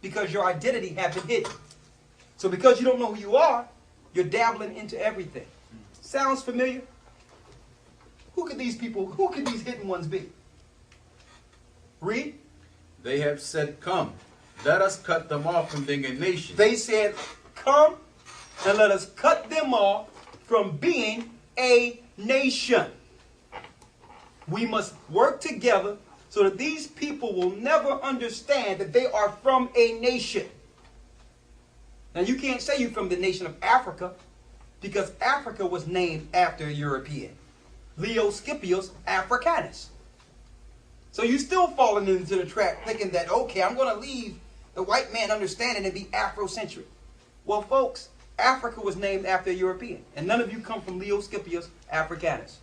because your identity has been hidden. So because you don't know who you are, you're dabbling into everything. Sounds familiar? Who could these hidden ones be? Read. They have said, come, let us cut them off from being a nation. They said, come and let us cut them off from being a nation. We must work together so that these people will never understand that they are from a nation. Now you can't say you're from the nation of Africa because Africa was named after a European. Leo Scipio's Africanus. So you're still falling into the trap thinking that, okay, I'm going to leave the white man understanding and be Afrocentric. Well, folks, Africa was named after a European. And none of you come from Leo Scipio's Africanus.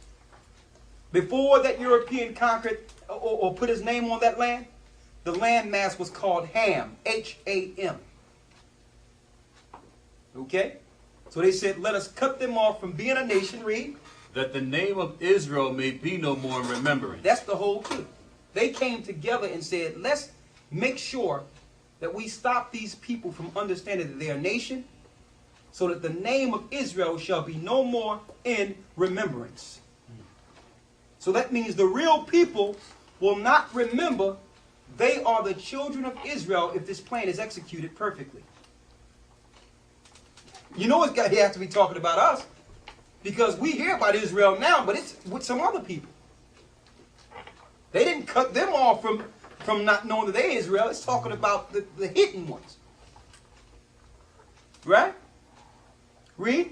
Before that European conquered or put his name on that land, the land mass was called Ham. H-A-M. Okay? So they said, let us cut them off from being a nation, read. That the name of Israel may be no more in remembrance. That's the whole key. They came together and said, let's make sure that we stop these people from understanding that they are a nation, so that the name of Israel shall be no more in remembrance. So that means the real people will not remember they are the children of Israel if this plan is executed perfectly. You know he has to be talking about us, because we hear about Israel now, but it's with some other people. They didn't cut them off from not knowing that they're Israel. It's talking about the hidden ones. Right? Read.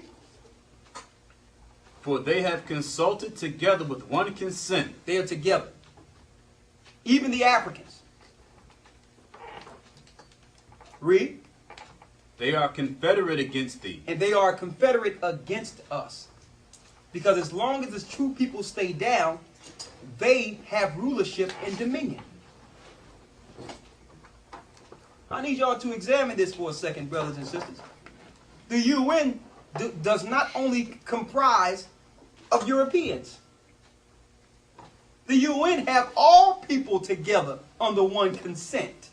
For they have consulted together with one consent. They are together. Even the Africans. Read. They are confederate against thee. And they are confederate against us. Because as long as the true people stay down, they have rulership and dominion. I need y'all to examine this for a second, brothers and sisters. The UN does not only comprise of Europeans. The UN have all people together under one consent.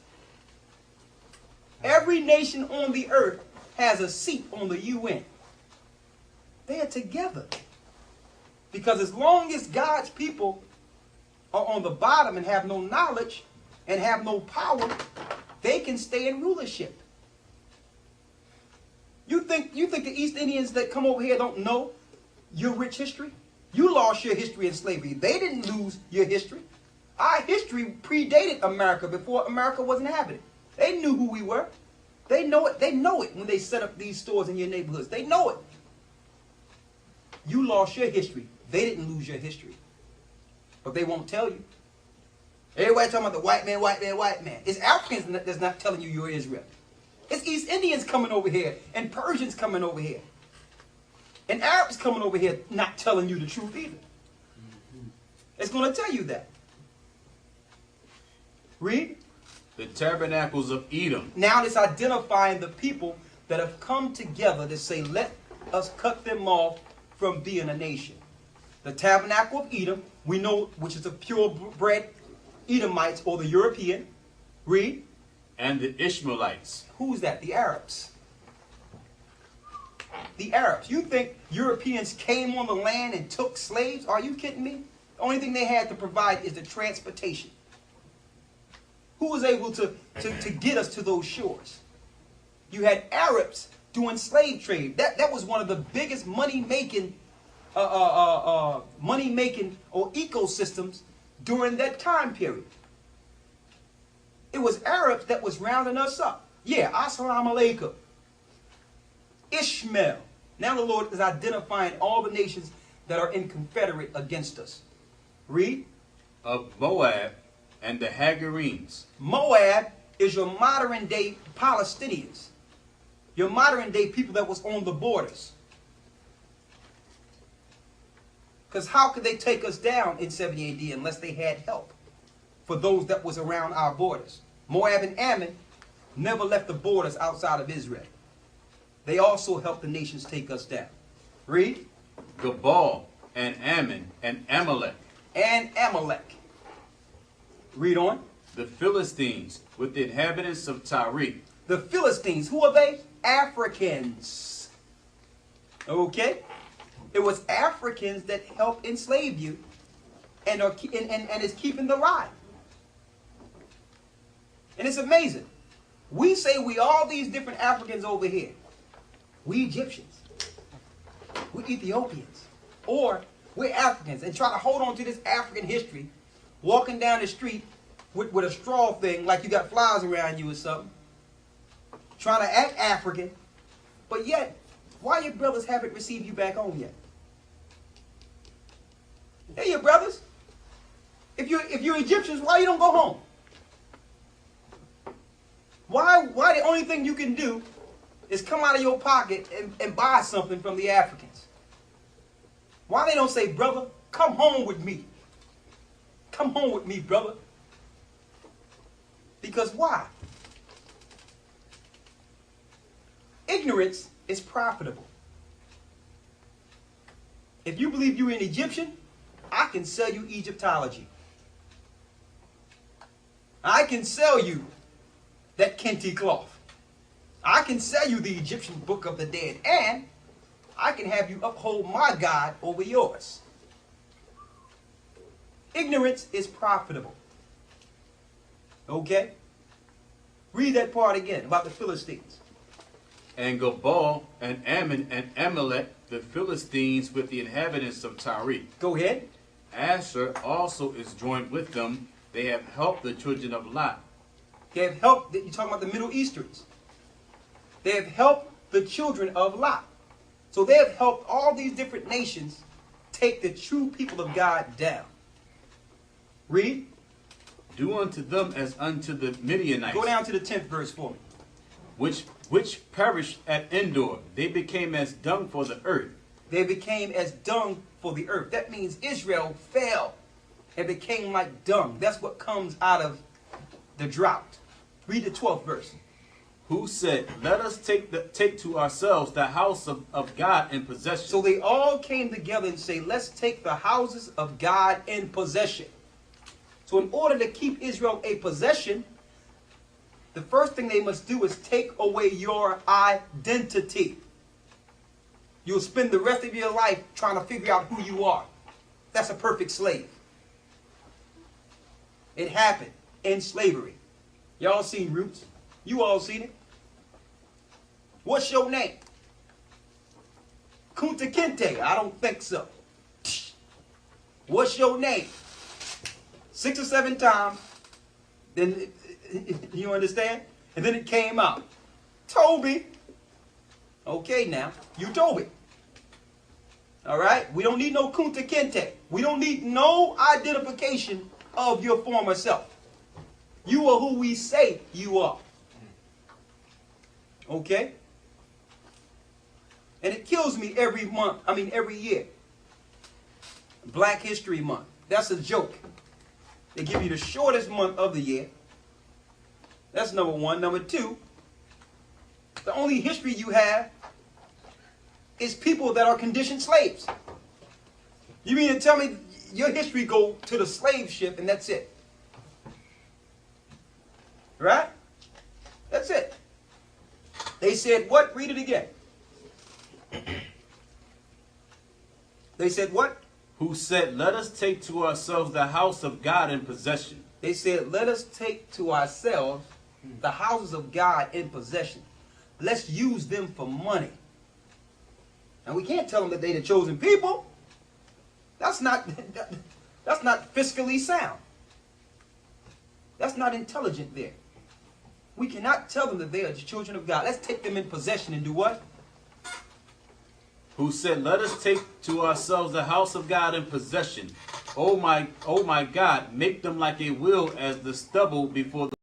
Every nation on the earth has a seat on the UN. They are together. Because as long as God's people are on the bottom and have no knowledge and have no power, they can stay in rulership. You think the East Indians that come over here don't know your rich history? You lost your history in slavery. They didn't lose your history. Our history predated America before America was inhabited. They knew who we were. They know it. They know it when they set up these stores in your neighborhoods. They know it. You lost your history. They didn't lose your history. But they won't tell you. Everybody talking about the white man, white man, white man. It's Africans that's not telling you you're Israel. It's East Indians coming over here and Persians coming over here. And Arabs coming over here not telling you the truth either. It's going to tell you that. Read. The tabernacles of Edom. Now it's identifying the people that have come together to say, let us cut them off from being a nation. The tabernacle of Edom, we know, which is the purebred Edomites or the European. Read. And the Ishmaelites. Who's that? The Arabs. The Arabs. You think Europeans came on the land and took slaves? Are you kidding me? The only thing they had to provide is the transportation. Who was able to get us to those shores? You had Arabs doing slave trade. That was one of the biggest money-making or ecosystems during that time period. It was Arabs that was rounding us up. Yeah, assalamu alaikum. Ishmael. Now the Lord is identifying all the nations that are in confederate against us. Read. Of Moab and the Hagarenes. Moab is your modern day Palestinians. Your modern day people that was on the borders. Because how could they take us down in 70 AD unless they had help for those that was around our borders? Moab and Ammon never left the borders outside of Israel. They also helped the nations take us down. Read. Gebal and Ammon and Amalek. And Amalek. Read on. the Philistines with the inhabitants of Tyre. The Philistines, who are they? Africans. Okay? It was Africans that helped enslave you and is keeping the lie. And it's amazing. We say we all these different Africans over here. We Egyptians. We Ethiopians. Or we're Africans and try to hold on to this African history, walking down the street with a straw thing like you got flies around you or something, trying to act African, but yet, why your brothers haven't received you back home yet? Hey, your brothers. If you're Egyptians, why you don't go home? Why the only thing you can do is come out of your pocket and buy something from the Africans? Why they don't say, brother, come home with me. Come home with me, brother. Because why? Ignorance is profitable. If you believe you're an Egyptian, I can sell you Egyptology. I can sell you that Kente cloth. I can sell you the Egyptian Book of the Dead. And I can have you uphold my God over yours. Ignorance is profitable. Okay? Read that part again about the Philistines. And Gabal and Ammon and Amalek, the Philistines with the inhabitants of Tyre. Go ahead. Asher also is joined with them. They have helped the children of Lot. They have helped, you're talking about the Middle Easterns. They have helped the children of Lot. So they have helped all these different nations take the true people of God down. Read. Do unto them as unto the Midianites. Go down to the 10th verse for me. Which perished at Endor. They became as dung for the earth. They became as dung for the earth. That means Israel fell and became like dung. That's what comes out of the drought. Read the 12th verse. Who said, let us take to ourselves the house of God in possession. So they all came together and say, let's take the houses of God in possession. So in order to keep Israel a possession, the first thing they must do is take away your identity. You'll spend the rest of your life trying to figure out who you are. That's a perfect slave. It happened in slavery. Y'all seen Roots? You all seen it? What's your name? Kunta Kinte? I don't think so. What's your name? 6 or 7 times. Then, you understand? And then it came out. Toby. Okay now, you Toby. Alright? We don't need no Kunta Kinte. We don't need no identification of your former self. You are who we say you are. Okay? And it kills me every year. Black History Month. That's a joke. They give you the shortest month of the year. That's number one. Number two, the only history you have is people that are conditioned slaves. You mean to tell me your history go to the slave ship and that's it? Right? That's it. They said what? Read it again. They said what? Who said, let us take to ourselves the house of God in possession. They said, let us take to ourselves the houses of God in possession. Let's use them for money. And we can't tell them that they're the chosen people. That's not fiscally sound. That's not intelligent there. We cannot tell them that they are the children of God. Let's take them in possession and do what? Who said, let us take to ourselves the house of God in possession. Oh my God, make them like a wheel as the stubble before the